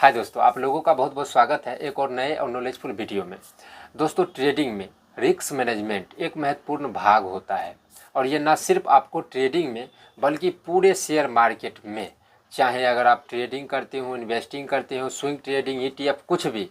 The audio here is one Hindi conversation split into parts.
हाय दोस्तों, आप लोगों का बहुत बहुत स्वागत है एक और नए और नॉलेजफुल वीडियो में। दोस्तों, ट्रेडिंग में रिस्क मैनेजमेंट एक महत्वपूर्ण भाग होता है और ये ना सिर्फ आपको ट्रेडिंग में बल्कि पूरे शेयर मार्केट में, चाहे अगर आप ट्रेडिंग करते हो, इन्वेस्टिंग करते हो, स्विंग ट्रेडिंग, ETF, कुछ भी,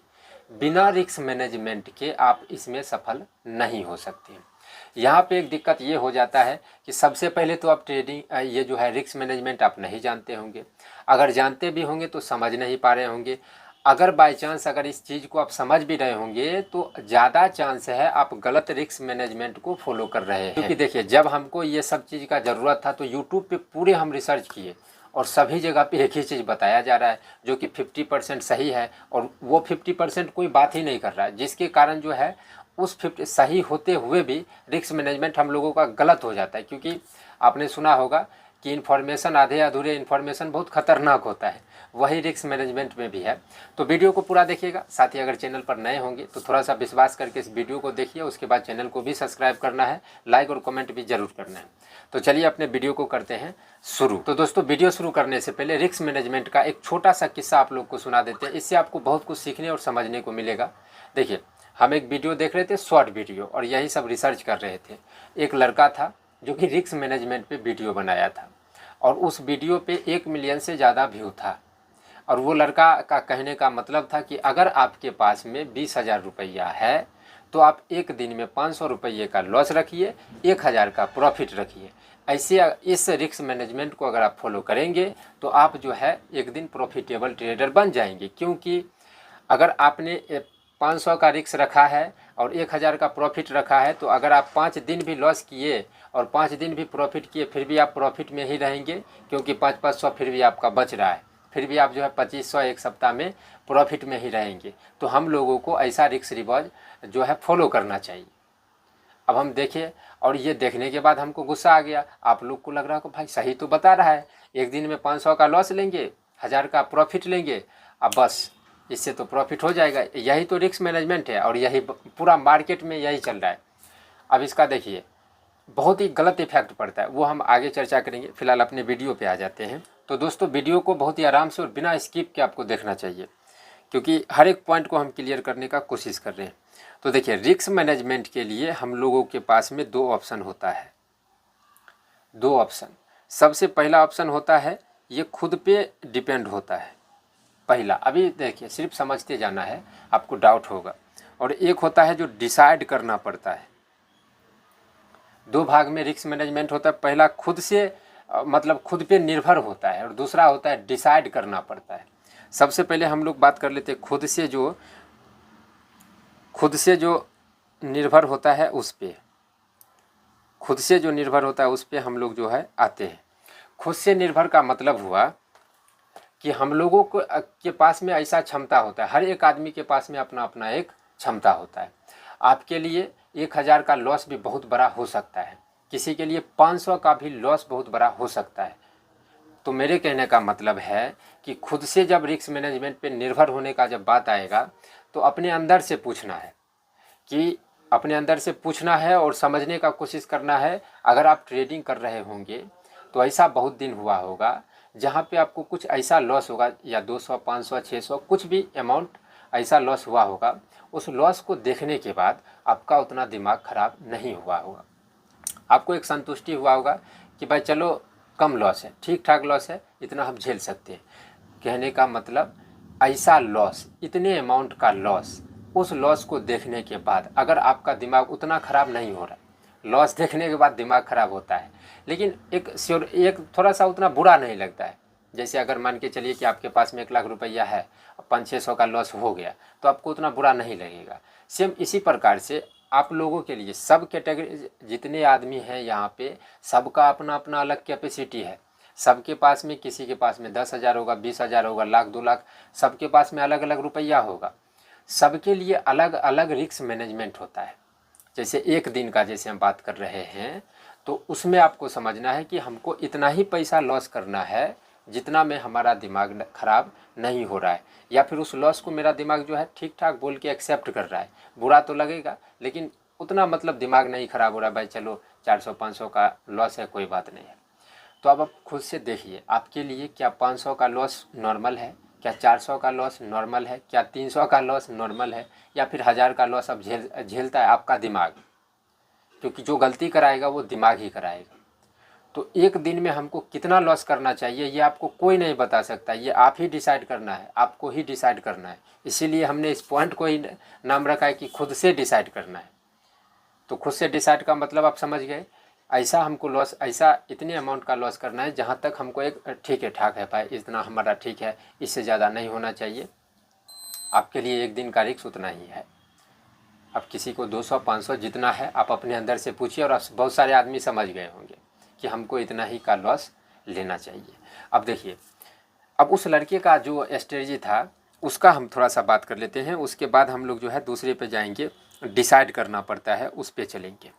बिना रिस्क मैनेजमेंट के आप इसमें सफल नहीं हो सकते। यहाँ पे एक दिक्कत ये हो जाता है कि सबसे पहले तो आप ट्रेडिंग ये जो है रिस्क मैनेजमेंट आप नहीं जानते होंगे। अगर जानते भी होंगे तो समझ नहीं पा रहे होंगे। अगर बाय चांस अगर इस चीज़ को आप समझ भी रहे होंगे तो ज़्यादा चांस है आप गलत रिस्क मैनेजमेंट को फॉलो कर रहे हैं। क्योंकि देखिए, जब हमको ये सब चीज़ का ज़रूरत था तो यूट्यूब पे पूरे हम रिसर्च किए और सभी जगह पे एक ही चीज़ बताया जा रहा है जो कि 50% सही है और वो 50% कोई बात ही नहीं कर रहा है, जिसके कारण जो है उस 50 सही होते हुए भी रिस्क मैनेजमेंट हम लोगों का गलत हो जाता है। क्योंकि आपने सुना होगा कि इन्फॉर्मेशन, आधे अधूरे इन्फॉर्मेशन बहुत खतरनाक होता है, वही रिस्क मैनेजमेंट में भी है। तो वीडियो को पूरा देखिएगा। साथ ही अगर चैनल पर नए होंगे तो थोड़ा सा विश्वास करके इस वीडियो को देखिए, उसके बाद चैनल को भी सब्सक्राइब करना है, लाइक और कमेंट भी जरूर करना है। तो चलिए अपने वीडियो को करते हैं शुरू। तो दोस्तों, वीडियो शुरू करने से पहले रिस्क मैनेजमेंट का एक छोटा सा किस्सा आप लोग को सुना देते हैं, इससे आपको बहुत कुछ सीखने और समझने को मिलेगा। देखिए, हम एक वीडियो देख रहे थे, शॉर्ट वीडियो, और यही सब रिसर्च कर रहे थे। एक लड़का था जो कि रिस्क मैनेजमेंट पे वीडियो बनाया था और उस वीडियो पे 1 मिलियन से ज़्यादा व्यू था। और वो लड़का का कहने का मतलब था कि अगर आपके पास में 20,000 रुपया है तो आप एक दिन में 500 रुपये का लॉस रखिए, 1,000 का प्रॉफिट रखिए। ऐसे इस रिस्क मैनेजमेंट को अगर आप फॉलो करेंगे तो आप जो है एक दिन प्रॉफिटेबल ट्रेडर बन जाएंगे। क्योंकि अगर आपने 500 का रिस्क रखा है और 1,000 का प्रॉफिट रखा है तो अगर आप 5 दिन भी लॉस किए और 5 दिन भी प्रॉफिट किए फिर भी आप प्रॉफिट में ही रहेंगे, क्योंकि 500 फिर भी आपका बच रहा है, फिर भी आप जो है 2500 एक सप्ताह में प्रॉफिट में ही रहेंगे। तो हम लोगों को ऐसा रिस्क रिवॉर्ड जो है फॉलो करना चाहिए। अब हम देखें और ये देखने के बाद हमको गुस्सा आ गया। आप लोग को लग रहा है कि भाई सही तो बता रहा है, एक दिन में 500 का लॉस लेंगे, 1,000 का प्रॉफिट लेंगे, अब बस इससे तो प्रॉफिट हो जाएगा। यही तो रिस्क मैनेजमेंट है और यही पूरा मार्केट में यही चल रहा है। अब इसका देखिए बहुत ही गलत इफेक्ट पड़ता है, वो हम आगे चर्चा करेंगे। फिलहाल अपने वीडियो पे आ जाते हैं। तो दोस्तों, वीडियो को बहुत ही आराम से और बिना स्किप के आपको देखना चाहिए, क्योंकि हर एक पॉइंट को हम क्लियर करने का कोशिश कर रहे हैं। तो देखिए, रिस्क मैनेजमेंट के लिए हम लोगों के पास में 2 ऑप्शन होता है। 2 ऑप्शन। सबसे पहला ऑप्शन होता है, ये खुद पे डिपेंड होता है। पहला, अभी देखिए सिर्फ समझते जाना है, आपको डाउट होगा। और एक होता है जो डिसाइड करना पड़ता है। 2 भाग में रिस्क मैनेजमेंट होता है। पहला खुद से मतलब खुद पे निर्भर होता है और दूसरा होता है डिसाइड करना पड़ता है। सबसे पहले हम लोग बात कर लेते हैं खुद से जो निर्भर होता है उस पे। खुद से जो निर्भर होता है उस पे हम लोग जो है आते हैं। खुद से निर्भर का मतलब हुआ कि हम लोगों को के पास में ऐसा क्षमता होता है, हर एक आदमी के पास में अपना अपना एक क्षमता होता है। आपके लिए 1,000 का लॉस भी बहुत बड़ा हो सकता है, किसी के लिए 500 का भी लॉस बहुत बड़ा हो सकता है। तो मेरे कहने का मतलब है कि खुद से जब रिस्क मैनेजमेंट पे निर्भर होने का जब बात आएगा तो अपने अंदर से पूछना है, कि अपने अंदर से पूछना है और समझने का कोशिश करना है। अगर आप ट्रेडिंग कर रहे होंगे तो ऐसा बहुत दिन हुआ होगा जहाँ पे आपको कुछ ऐसा लॉस होगा, या 200, 500, 600 कुछ भी अमाउंट ऐसा लॉस हुआ होगा। उस लॉस को देखने के बाद आपका उतना दिमाग खराब नहीं हुआ होगा, आपको एक संतुष्टि हुआ होगा कि भाई चलो कम लॉस है, ठीक ठाक लॉस है, इतना हम झेल सकते हैं। कहने का मतलब ऐसा लॉस, इतने अमाउंट का लॉस, उस लॉस को देखने के बाद अगर आपका दिमाग उतना ख़राब नहीं हो रहा है, लॉस देखने के बाद दिमाग ख़राब होता है लेकिन एक थोड़ा सा उतना बुरा नहीं लगता है। जैसे अगर मान के चलिए कि आपके पास में 1,00,000 रुपया है, 500-600 का लॉस हो गया तो आपको उतना बुरा नहीं लगेगा। सेम इसी प्रकार से आप लोगों के लिए, सब कैटेगरी जितने आदमी हैं यहाँ पे, सबका अपना अपना अलग कैपेसिटी है। सबके पास में, किसी के पास में 10,000 होगा, 20,000 होगा, 1,00,000, 2,00,000, सबके पास में अलग अलग रुपया होगा। सबके लिए अलग अलग रिस्क मैनेजमेंट होता है। जैसे एक दिन का जैसे हम बात कर रहे हैं तो उसमें आपको समझना है कि हमको इतना ही पैसा लॉस करना है जितना में हमारा दिमाग खराब नहीं हो रहा है, या फिर उस लॉस को मेरा दिमाग जो है ठीक ठाक बोल के एक्सेप्ट कर रहा है। बुरा तो लगेगा लेकिन उतना मतलब दिमाग नहीं खराब हो रहा है, भाई चलो 400-500 का लॉस है, कोई बात नहीं है। तो अब आप खुद से देखिए आपके लिए क्या 500 का लॉस नॉर्मल है क्या 400 का लॉस नॉर्मल है, क्या 300 का लॉस नॉर्मल है, या फिर 1000 का लॉस अब झेलता है आपका दिमाग, क्योंकि जो गलती कराएगा वो दिमाग ही कराएगा। तो एक दिन में हमको कितना लॉस करना चाहिए ये आपको कोई नहीं बता सकता, ये आप ही डिसाइड करना है, आपको ही डिसाइड करना है। इसीलिए हमने इस पॉइंट को ही नाम रखा है कि खुद से डिसाइड करना है। तो खुद से डिसाइड का मतलब आप समझ गए, ऐसा हमको लॉस, ऐसा इतने अमाउंट का लॉस करना है जहाँ तक हमको एक ठीक है ठाक है भाई, इतना हमारा ठीक है, इससे ज़्यादा नहीं होना चाहिए। आपके लिए एक दिन का रिस्क उतना ही है। अब किसी को 200-500 जितना है आप अपने अंदर से पूछिए, और बहुत सारे आदमी समझ गए होंगे कि हमको इतना ही का लॉस लेना चाहिए। अब देखिए, अब उस लड़के का जो स्ट्रेटजी था उसका हम थोड़ा सा बात कर लेते हैं, उसके बाद हम लोग जो है दूसरे पे जाएंगे, डिसाइड करना पड़ता है, उस पे चलेंगे।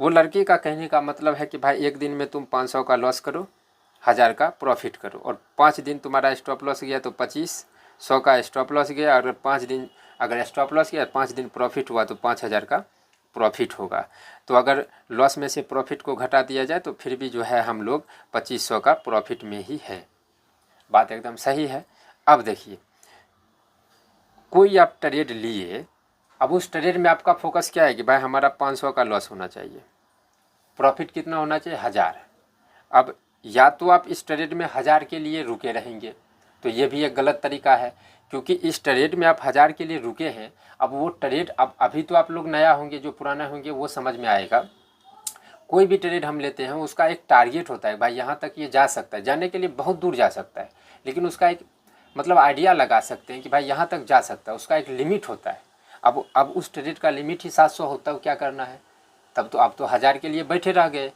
वो लड़के का कहने का मतलब है कि भाई एक दिन में तुम 500 का लॉस करो, 1000 का प्रॉफिट करो, और 5 दिन तुम्हारा स्टॉप लॉस गया तो 2500 का स्टॉप लॉस गया, और 5 दिन अगर स्टॉप लॉस गया 5 दिन प्रॉफिट हुआ तो 5000 का प्रॉफिट होगा। तो अगर लॉस में से प्रॉफिट को घटा दिया जाए तो फिर भी जो है हम लोग 2500 का प्रॉफिट में ही है। बात एकदम सही है। अब देखिए, कोई आप ट्रेड लिए, अब उस ट्रेड में आपका फोकस क्या है कि भाई हमारा 500 का लॉस होना चाहिए, प्रॉफिट कितना होना चाहिए 1000। अब या तो आप इस ट्रेड में 1000 के लिए रुके रहेंगे, तो ये भी एक गलत तरीका है, क्योंकि इस ट्रेड में आप 1000 के लिए रुके हैं। अब वो ट्रेड, अब अभी तो आप लोग नया होंगे, जो पुराना होंगे वो समझ में आएगा। कोई भी ट्रेड हम लेते हैं उसका एक टारगेट होता है, भाई यहाँ तक ये जा सकता है, जाने के लिए बहुत दूर जा सकता है, लेकिन उसका एक मतलब आइडिया लगा सकते हैं कि भाई यहाँ तक जा सकता है, उसका एक लिमिट होता है। अब उस ट्रेड का लिमिट ही 700 होता है, क्या करना है, तब तो आप तो 1000 के लिए बैठे रह गए,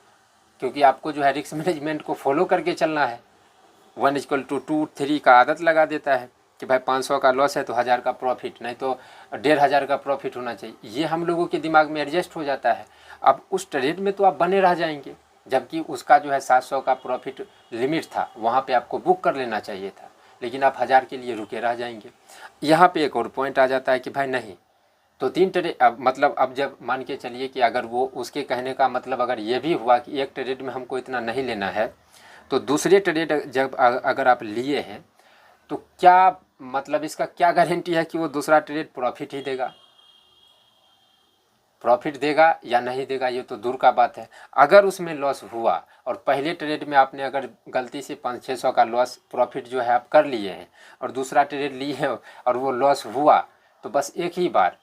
क्योंकि आपको जो है रिस्क मैनेजमेंट को फॉलो करके चलना है। 1:2 का आदत लगा देता है कि भाई 500 का लॉस है तो 1000 का प्रॉफिट, नहीं तो 1500 का प्रॉफिट होना चाहिए। ये हम लोगों के दिमाग में एडजस्ट हो जाता है। अब उस ट्रेड में तो आप बने रह जाएंगे, जबकि उसका जो है 700 का प्रॉफिट लिमिट था, वहाँ पे आपको बुक कर लेना चाहिए था, लेकिन आप 1000 के लिए रुके रह जाएंगे। यहाँ पे एक और पॉइंट आ जाता है कि भाई नहीं, तो 3 ट्रेड, अब मतलब अब जब मान के चलिए कि अगर वो, उसके कहने का मतलब अगर ये भी हुआ कि एक ट्रेड में हमको इतना नहीं लेना है, तो दूसरे ट्रेड जब अगर आप लिए हैं तो क्या मतलब, इसका क्या गारंटी है कि वो दूसरा ट्रेड प्रॉफिट ही देगा, प्रॉफिट देगा या नहीं देगा, ये तो दूर का बात है। अगर उसमें लॉस हुआ और पहले ट्रेड में आपने अगर गलती से 500-600 का लॉस प्रॉफिट जो है आप कर लिए हैं, और दूसरा ट्रेड लिए हैं और वो लॉस हुआ, तो बस एक ही बार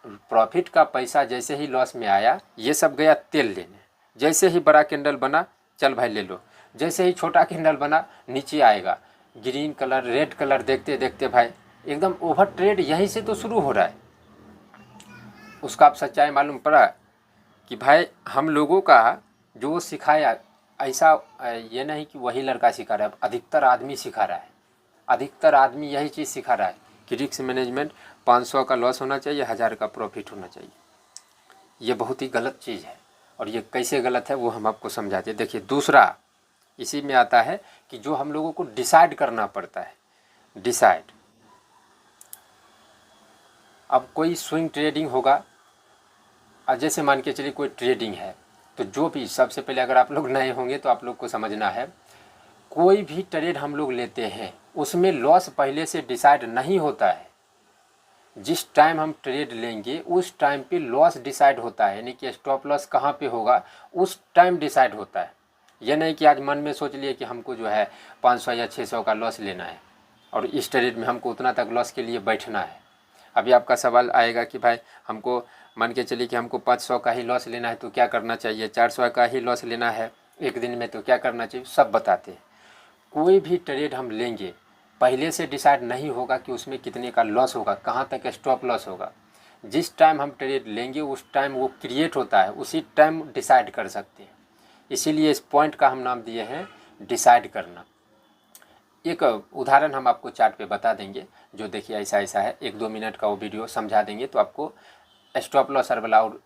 प्रॉफिट का पैसा जैसे ही लॉस में आया, ये सब गया तेल लेने। जैसे ही बड़ा कैंडल बना, चल भाई ले लो, जैसे ही छोटा कैंडल बना, नीचे आएगा, ग्रीन कलर रेड कलर देखते देखते भाई एकदम ओवर ट्रेड यहीं से तो शुरू हो रहा है। उसका आप सच्चाई मालूम पड़ा कि भाई हम लोगों का जो सिखाया, ऐसा ये नहीं कि वही लड़का सिखा रहा है, अधिकतर आदमी सिखा रहा है, अधिकतर आदमी यही चीज़ सिखा रहा है कि रिस्क मैनेजमेंट 500 का लॉस होना चाहिए, 1000 का प्रॉफिट होना चाहिए। ये बहुत ही गलत चीज़ है, और ये कैसे गलत है वो हम आपको समझाते। देखिए, दूसरा इसी में आता है कि जो हम लोगों को डिसाइड करना पड़ता है, डिसाइड। अब कोई स्विंग ट्रेडिंग होगा, जैसे मान के चलिए कोई ट्रेडिंग है, तो जो भी, सबसे पहले अगर आप लोग नए होंगे तो आप लोग को समझना है, कोई भी ट्रेड हम लोग लेते हैं उसमें लॉस पहले से डिसाइड नहीं होता है। जिस टाइम हम ट्रेड लेंगे उस टाइम पे लॉस डिसाइड होता है, यानी कि स्टॉप लॉस कहाँ पे होगा उस टाइम डिसाइड होता है। यह नहीं कि आज मन में सोच लिए कि हमको जो है 500 या 600 का लॉस लेना है और इस ट्रेड में हमको उतना तक लॉस के लिए बैठना है। अभी आपका सवाल आएगा कि भाई हमको मान के चलिए कि हमको 500 का ही लॉस लेना है तो क्या करना चाहिए, 400 का ही लॉस लेना है एक दिन में तो क्या करना चाहिए, सब बताते हैं। कोई भी ट्रेड हम लेंगे पहले से डिसाइड नहीं होगा कि उसमें कितने का लॉस होगा, कहाँ तक स्टॉप लॉस होगा। जिस टाइम हम ट्रेड लेंगे उस टाइम वो क्रिएट होता है, उसी टाइम डिसाइड कर सकते हैं। इसीलिए इस पॉइंट का हम नाम दिए हैं डिसाइड करना। एक उदाहरण हम आपको चार्ट पे बता देंगे, जो देखिए ऐसा ऐसा है, 1-2 मिनट का वो वीडियो समझा देंगे तो आपको स्टॉप लॉस वाला और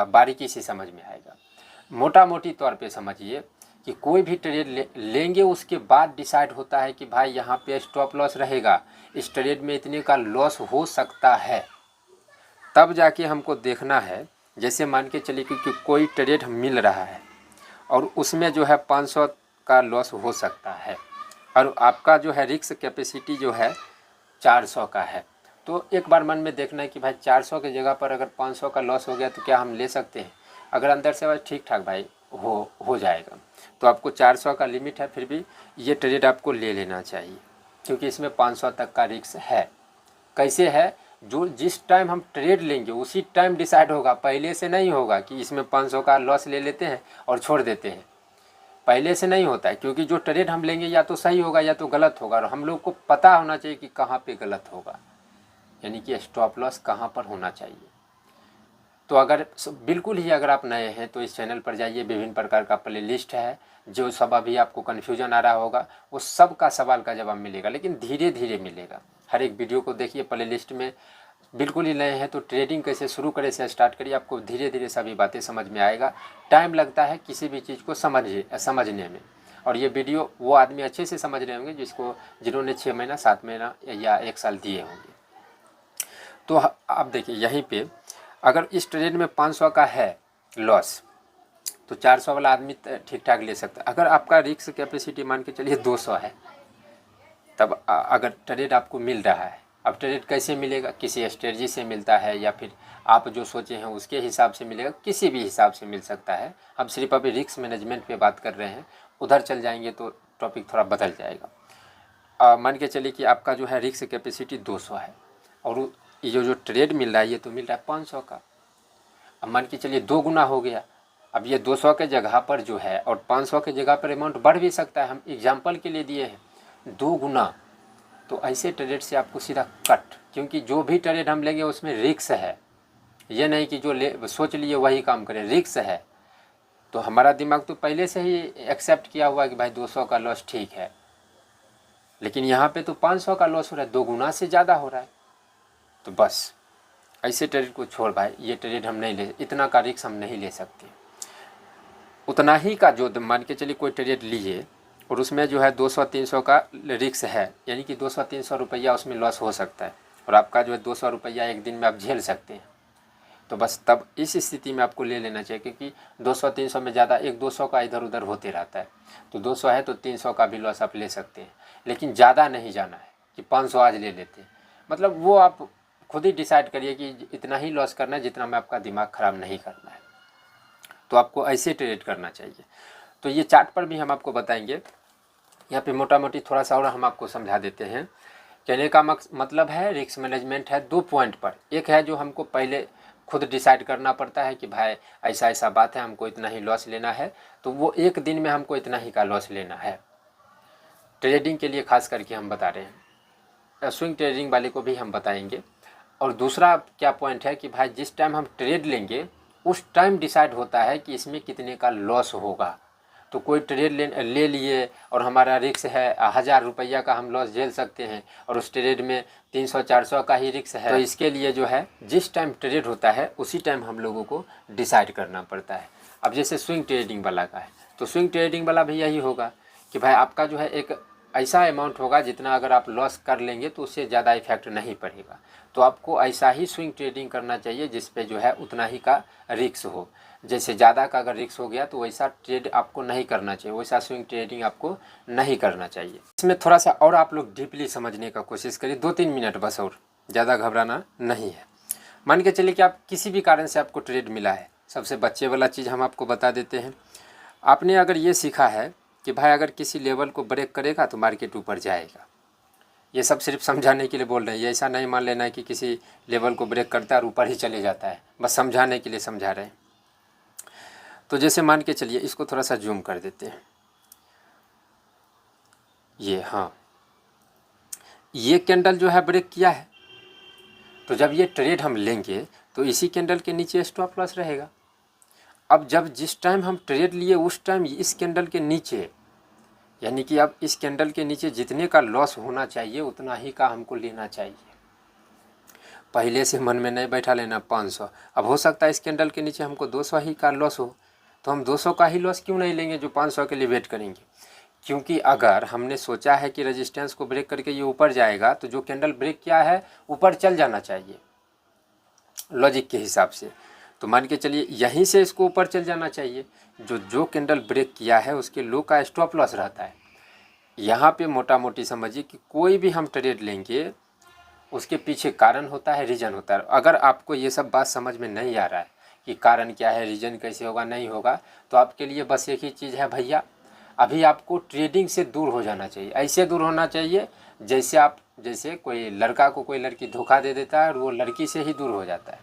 बारीकी से समझ में आएगा। मोटा मोटी तौर पे समझिए कि कोई भी ट्रेड लेंगे उसके बाद डिसाइड होता है कि भाई यहाँ पे स्टॉप लॉस रहेगा, इस ट्रेड में इतने का लॉस हो सकता है, तब जाके हमको देखना है। जैसे मान के चलिए कि कोई ट्रेड मिल रहा है और उसमें जो है 500 का लॉस हो सकता है। और आपका जो है रिस्क कैपेसिटी जो है 400 का है। तो एक बार मन में देखना है कि भाई 400 की जगह पर अगर 500 का लॉस हो गया तो क्या हम ले सकते हैं? अगर अंदर से भाई ठीक ठाक भाई हो जाएगा तो आपको 400 का लिमिट है, फिर भी ये ट्रेड आपको ले लेना चाहिए, क्योंकि इसमें 500 तक का रिस्क है। कैसे है? जो जिस टाइम हम ट्रेड लेंगे उसी टाइम डिसाइड होगा, पहले से नहीं होगा कि इसमें 500 का लॉस ले लेते हैं और छोड़ देते हैं। पहले से नहीं होता है, क्योंकि जो ट्रेड हम लेंगे या तो सही होगा या तो गलत होगा, और हम लोग को पता होना चाहिए कि कहाँ पे गलत होगा, यानी कि स्टॉप लॉस कहाँ पर होना चाहिए। तो अगर बिल्कुल ही अगर आप नए हैं तो इस चैनल पर जाइए, विभिन्न प्रकार का प्ले लिस्ट है, जो सब अभी आपको कन्फ्यूजन आ रहा होगा वो सब का सवाल का जवाब मिलेगा, लेकिन धीरे धीरे मिलेगा। हर एक वीडियो को देखिए प्ले लिस्ट में। बिल्कुल ही नए हैं तो ट्रेडिंग कैसे शुरू करें से स्टार्ट करिए, आपको धीरे धीरे सभी बातें समझ में आएगा। टाइम लगता है किसी भी चीज़ को समझने में, और ये वीडियो वो आदमी अच्छे से समझ रहे होंगे जिन्होंने 6 महीना 7 महीना या 1 साल दिए होंगे। तो आप देखिए यहीं पे अगर इस ट्रेड में 500 का है लॉस तो 400 वाला आदमी ठीक ठाक ले सकता है। अगर आपका रिस्क कैपेसिटी मान के चलिए 200 है, तब अगर ट्रेड आपको मिल रहा है, अब ट्रेड कैसे मिलेगा? किसी स्ट्रेटजी से मिलता है या फिर आप जो सोचे हैं उसके हिसाब से मिलेगा, किसी भी हिसाब से मिल सकता है। हम सिर्फ अभी रिस्क मैनेजमेंट पे बात कर रहे हैं, उधर चल जाएंगे तो टॉपिक थोड़ा बदल जाएगा। मान के चलिए कि आपका जो है रिस्क कैपेसिटी 200 है और ये जो ट्रेड मिल रहा है ये तो मिल रहा है 500 का। अब मान के चलिए 2 गुना हो गया। अब ये 200 के जगह पर जो है और 500 के जगह पर अमाउंट बढ़ भी सकता है, हम एग्जाम्पल के लिए दिए हैं 2 गुना। तो ऐसे ट्रेड से आपको सीधा कट, क्योंकि जो भी ट्रेड हम लेंगे उसमें रिस्क है, ये नहीं कि जो सोच लिए वही काम करें, रिस्क है। तो हमारा दिमाग तो पहले से ही एक्सेप्ट किया हुआ है कि भाई 200 का लॉस ठीक है, लेकिन यहाँ पे तो 500 का लॉस हो रहा है, 2 गुना से ज़्यादा हो रहा है। तो बस ऐसे ट्रेड को छोड़ भाई, ये ट्रेड हम नहीं ले, इतना का रिस्क हम नहीं ले सकते। उतना ही का जो मान के चलिए कोई ट्रेड लिए और उसमें जो है 200-300 का रिस्क है, यानी कि 200-300 रुपया उसमें लॉस हो सकता है, और आपका जो है 200 रुपया एक दिन में आप झेल सकते हैं। तो बस तब इस स्थिति में आपको ले लेना चाहिए, क्योंकि 200-300 में ज़्यादा 1-200 का इधर उधर होते रहता है। तो 200 है तो 300 का भी लॉस आप ले सकते हैं, लेकिन ज़्यादा नहीं जाना है कि 500 आज ले लेते हैं। मतलब वो आप खुद ही डिसाइड करिए कि इतना ही लॉस करना है जितना में आपका दिमाग ख़राब नहीं करना है। तो आपको ऐसे ट्रेड करना चाहिए। तो ये चार्ट पर भी हम आपको बताएंगे। यहाँ पे मोटा मोटी थोड़ा सा और हम आपको समझा देते हैं। कहने का मतलब है रिस्क मैनेजमेंट है 2 पॉइंट पर। एक है जो हमको पहले खुद डिसाइड करना पड़ता है कि भाई ऐसा ऐसा बात है, हमको इतना ही लॉस लेना है, तो वो एक दिन में हमको इतना ही का लॉस लेना है। ट्रेडिंग के लिए खास करके हम बता रहे हैं, स्विंग ट्रेडिंग वाले को भी हम बताएंगे। और दूसरा क्या पॉइंट है कि भाई जिस टाइम हम ट्रेड लेंगे उस टाइम डिसाइड होता है कि इसमें कितने का लॉस होगा। तो कोई ट्रेड ले लिए और हमारा रिस्क है 1000 रुपया का, हम लॉस झेल सकते हैं, और उस ट्रेड में 300-400 का ही रिस्क है। तो इसके लिए जो है जिस टाइम ट्रेड होता है उसी टाइम हम लोगों को डिसाइड करना पड़ता है। अब जैसे स्विंग ट्रेडिंग वाला का है, तो स्विंग ट्रेडिंग वाला भी यही होगा कि भाई आपका जो है एक ऐसा अमाउंट होगा जितना अगर आप लॉस कर लेंगे तो उससे ज़्यादा इफेक्ट नहीं पड़ेगा। तो आपको ऐसा ही स्विंग ट्रेडिंग करना चाहिए जिस पे जो है उतना ही का रिस्क हो। जैसे ज़्यादा का अगर रिस्क हो गया तो वैसा ट्रेड आपको नहीं करना चाहिए, वैसा स्विंग ट्रेडिंग आपको नहीं करना चाहिए। इसमें थोड़ा सा और आप लोग डीपली समझने का कोशिश करिए, 2-3 मिनट बस, और ज़्यादा घबराना नहीं है। मान के चलिए कि आप किसी भी कारण से आपको ट्रेड मिला है। सबसे बच्चे वाला चीज़ हम आपको बता देते हैं। आपने अगर ये सीखा है कि भाई अगर किसी लेवल को ब्रेक करेगा तो मार्केट ऊपर जाएगा, ये सब सिर्फ समझाने के लिए बोल रहे हैं। ये ऐसा नहीं मान लेना है कि किसी लेवल को ब्रेक करता है और ऊपर ही चले जाता है, बस समझाने के लिए समझा रहे हैं। तो जैसे मान के चलिए, इसको थोड़ा सा जूम कर देते हैं, ये हाँ, ये कैंडल जो है ब्रेक किया है, तो जब ये ट्रेड हम लेंगे तो इसी कैंडल के नीचे स्टॉप लॉस रहेगा। अब जब जिस टाइम हम ट्रेड लिए उस टाइम इस कैंडल के नीचे, यानी कि अब इस कैंडल के नीचे जितने का लॉस होना चाहिए उतना ही का हमको लेना चाहिए। पहले से मन में नहीं बैठा लेना 500। अब हो सकता है इस कैंडल के नीचे हमको 200 ही का लॉस हो, तो हम 200 का ही लॉस क्यों नहीं लेंगे जो 500 के लिए वेट करेंगे। क्योंकि अगर हमने सोचा है कि रेजिस्टेंस को ब्रेक करके ये ऊपर जाएगा, तो जो कैंडल ब्रेक किया है ऊपर चल जाना चाहिए लॉजिक के हिसाब से। तो मान के चलिए यहीं से इसको ऊपर चल जाना चाहिए। जो कैंडल ब्रेक किया है उसके लो का स्टॉप लॉस रहता है। यहाँ पे मोटा मोटी समझिए कि कोई भी हम ट्रेड लेंगे उसके पीछे कारण होता है, रीज़न होता है। अगर आपको ये सब बात समझ में नहीं आ रहा है कि कारण क्या है, रीज़न कैसे होगा, नहीं होगा, तो आपके लिए बस एक ही चीज़ है भैया, अभी आपको ट्रेडिंग से दूर हो जाना चाहिए। ऐसे दूर होना चाहिए जैसे कोई लड़का को कोई लड़की धोखा दे देता है और वो लड़की से ही दूर हो जाता है।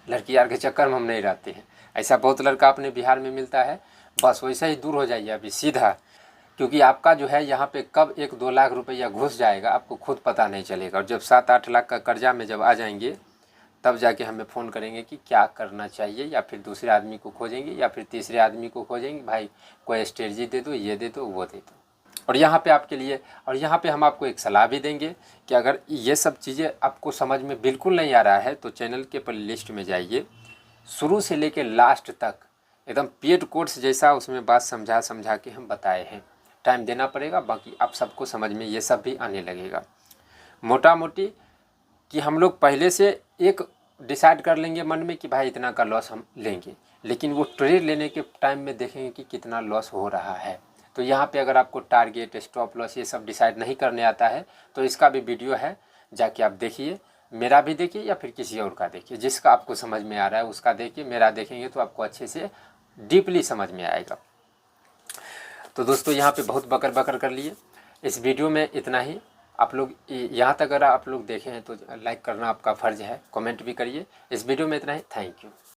लड़की यार के चक्कर में हम नहीं रहते हैं, ऐसा बहुत लड़का अपने बिहार में मिलता है। बस वैसा ही दूर हो जाइए अभी सीधा, क्योंकि आपका जो है यहाँ पे कब 1-2 लाख रुपया घुस जाएगा आपको खुद पता नहीं चलेगा। और जब 7-8 लाख का कर्जा में जब आ जाएंगे तब जाके हमें फ़ोन करेंगे कि क्या करना चाहिए, या फिर दूसरे आदमी को खोजेंगे या फिर तीसरे आदमी को खोजेंगे, भाई कोई स्ट्रेटजी दे दो, ये दे दो, वो दे दो। और यहाँ पे आपके लिए, और यहाँ पे हम आपको एक सलाह भी देंगे कि अगर ये सब चीज़ें आपको समझ में बिल्कुल नहीं आ रहा है तो चैनल के प्लेलिस्ट में जाइए, शुरू से लेके लास्ट तक एकदम पेड कोर्स जैसा उसमें बात समझा समझा के हम बताए हैं। टाइम देना पड़ेगा, बाकी आप सबको समझ में ये सब भी आने लगेगा। मोटा मोटी कि हम लोग पहले से एक डिसाइड कर लेंगे मन में कि भाई इतना का लॉस हम लेंगे, लेकिन वो ट्रेड लेने के टाइम में देखेंगे कि कितना लॉस हो रहा है। तो यहाँ पे अगर आपको टारगेट, स्टॉप लॉस ये सब डिसाइड नहीं करने आता है तो इसका भी वीडियो है, जाके आप देखिए, मेरा भी देखिए या फिर किसी और का देखिए, जिसका आपको समझ में आ रहा है उसका देखिए। मेरा देखेंगे तो आपको अच्छे से डीपली समझ में आएगा। तो दोस्तों यहाँ पे बहुत बकर बकर कर लिए, इस वीडियो में इतना ही। आप लोग यहाँ तक अगर आप लोग देखें हैं तो लाइक करना आपका फ़र्ज़ है, कमेंट भी करिए। इस वीडियो में इतना ही, थैंक यू।